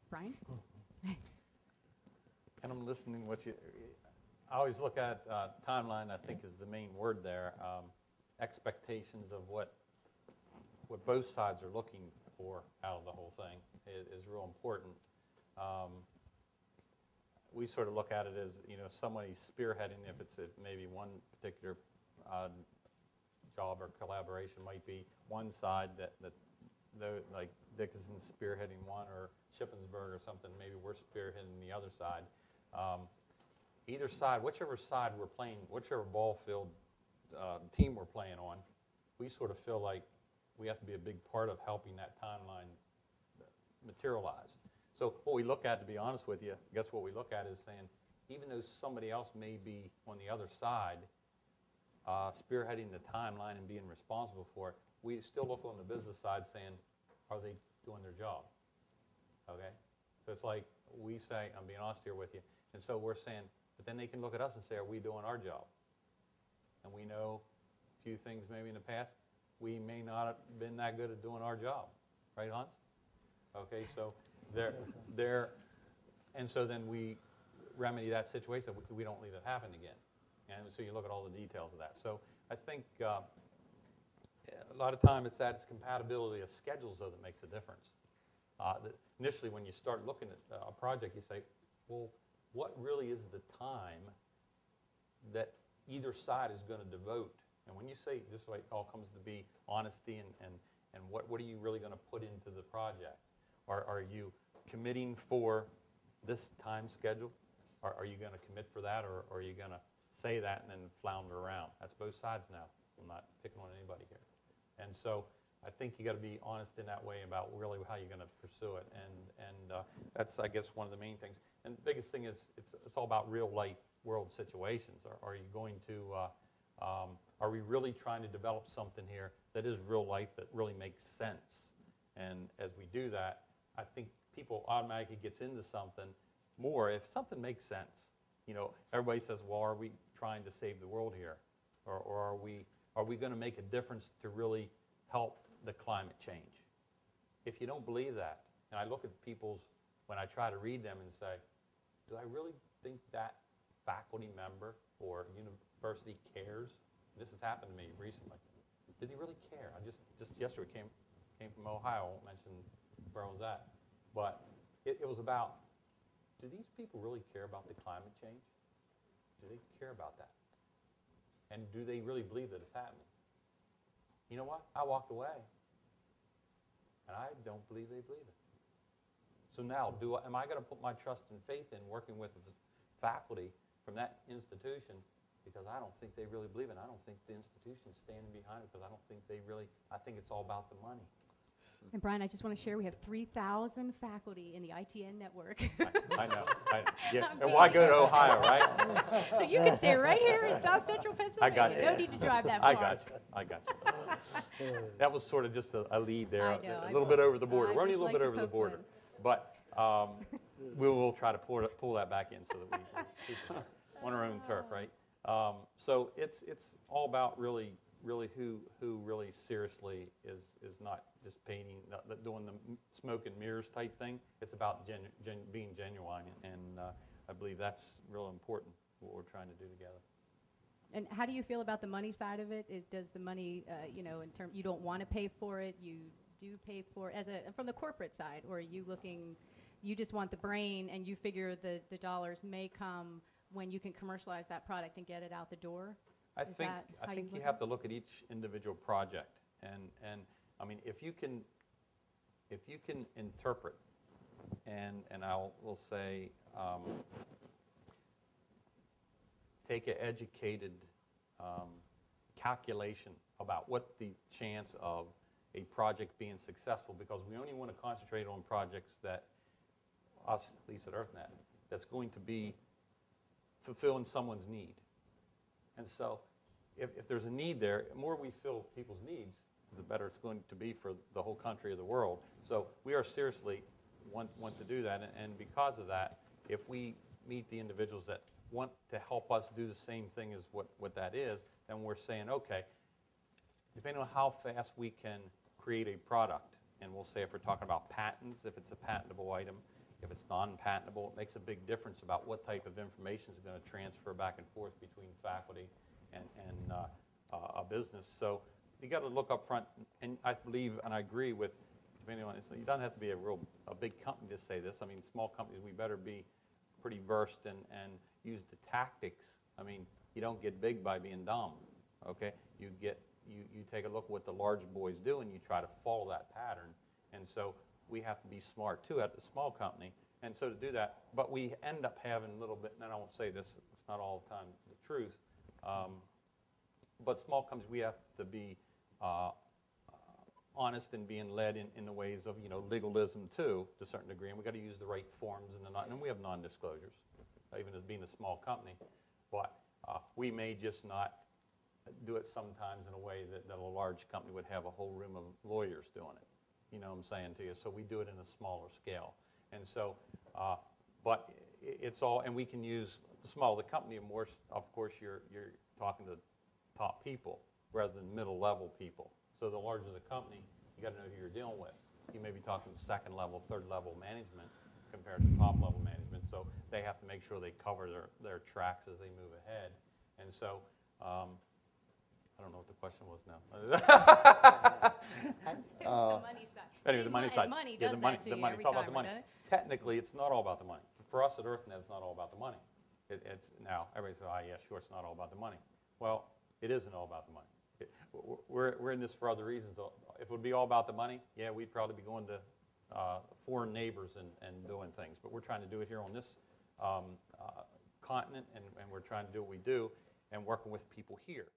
Brian? And I'm listening what you, I always look at timeline, I think is the main word there. Expectations of what both sides are looking for out of the whole thing is real important. We sort of look at it as, somebody spearheading, if it's maybe one particular job or collaboration might be one side that like Dickinson's spearheading one, or Shippensburg or something, maybe we're spearheading the other side. Either side, whichever side we're playing, whichever ball field team we're playing on, we sort of feel like we have to be a big part of helping that timeline materialize. So what we look at, to be honest with you, I guess what we look at is saying, even though somebody else may be on the other side spearheading the timeline and being responsible for it, we still look on the business side saying, are they doing their job? Okay? So it's like we say, I'm being honest here with you, and so we're saying, but then they can look at us and say, are we doing our job? And we know a few things maybe in the past, we may not have been that good at doing our job. Right, Hans? Okay, so and so then we remedy that situation. We don't leave it happen again. And so you look at all the details of that. So I think a lot of time it's compatibility of schedules, though, that makes a difference. Initially, when you start looking at a project, you say, well, what really is the time that either side is going to devote? And when you say this way, it all comes to be honesty and what are you really going to put into the project? Are you committing for this time schedule? Are you going to commit for that, or are you going to say that and then flounder around? That's both sides now. I'm not picking on anybody here. And so I think you got to be honest in that way about really how you're going to pursue it. And that's, I guess, one of the main things. And the biggest thing is it's all about real life world situations. Are you going to, are we really trying to develop something here that is real life, that really makes sense? And as we do that, I think people automatically gets into something more if something makes sense. Everybody says, well, are we trying to save the world here? Or are we going to make a difference to really help the climate change? If you don't believe that, and I look at people's, when I try to read them and say, do I really think that faculty member or university cares? This has happened to me recently. Did he really care? I just yesterday came from Ohio. I won't mention where I was at. But it was about, do these people really care about the climate change? Do they care about that? And do they really believe that it's happening? You know what? I walked away, and I don't believe they believe it. So now, am I going to put my trust and faith in working with the faculty from that institution, because I don't think they really believe it. I don't think the institution's standing behind it, because I don't think they really, I think it's all about the money. And Brian, I just want to share, we have 3,000 faculty in the ITN network. I know. Yeah. And why go to Ohio, right? So you can stay right here in South Central Pennsylvania. I got you. No need to drive that far. I got you. That was sort of just a lead there, know, a little bit over the border. We're only a little bit over the border. But we will try to pull that back in so that we keep it on our own turf, right? So it's all about really who really seriously is not just painting, doing the smoke and mirrors type thing. It's about being genuine, and I believe that's real important, what we're trying to do together. And how do you feel about the money side of it? Does the money, in terms, you don't want to pay for it, you do pay for it from the corporate side, or are you looking, you just want the brain and you figure the dollars may come when you can commercialize that product and get it out the door? I think you have to look at each individual project, and I mean, if you can interpret, and we'll say take an educated calculation about what the chance of a project being successful, because we only want to concentrate on projects that us, at least at EarthNet, that's going to be fulfilling someone's need. And so if there's a need there, the more we fill people's needs, the better it's going to be for the whole country or the world. So we are seriously want to do that, and because of that, if we meet the individuals that want to help us do the same thing as what that is, then we're saying, okay, depending on how fast we can create a product, and we'll say if we're talking about patents, if it's a patentable item, If it's non-patentable, it makes a big difference about what type of information is going to transfer back and forth between faculty and a business. So you got to look up front, and I believe, and I agree with, depending on, you don't have to be a big company to say this. I mean, small companies, we better be pretty versed and use the tactics. I mean, you don't get big by being dumb, okay? You take a look at what the large boys do, and you try to follow that pattern. And so we have to be smart, too, at the small company. And so to do that, but we end up having a little bit, and I won't say this, it's not all the time the truth, but small companies, we have to be honest and being led in the ways of, legalism, too, to a certain degree. And we've got to use the right forms, and we have non-disclosures, even as being a small company. But we may just not do it sometimes in a way that a large company would have a whole room of lawyers doing it. You know what I'm saying to you? So we do it in a smaller scale. And so, but it's all, and we can use the smaller the company, more, of course, you're talking to top people rather than middle-level people. So the larger the company, you got to know who you're dealing with. You may be talking second-level, third-level management compared to top-level management. So they have to make sure they cover their tracks as they move ahead. And so, I don't know what the question was now. It was the money side. Anyway, See, the money side. Money Yeah, does the money, that to the you money. every It's all about time, the money. doesn't it? Technically, it's not all about the money. For us at EarthNet, it's not all about the money. It's now everybody says, "Ah, yeah, sure, it's not all about the money." Well, it isn't all about the money. We're in this for other reasons. If it would be all about the money, yeah, we'd probably be going to foreign neighbors and doing things. But we're trying to do it here on this continent, and we're trying to do what we do and working with people here.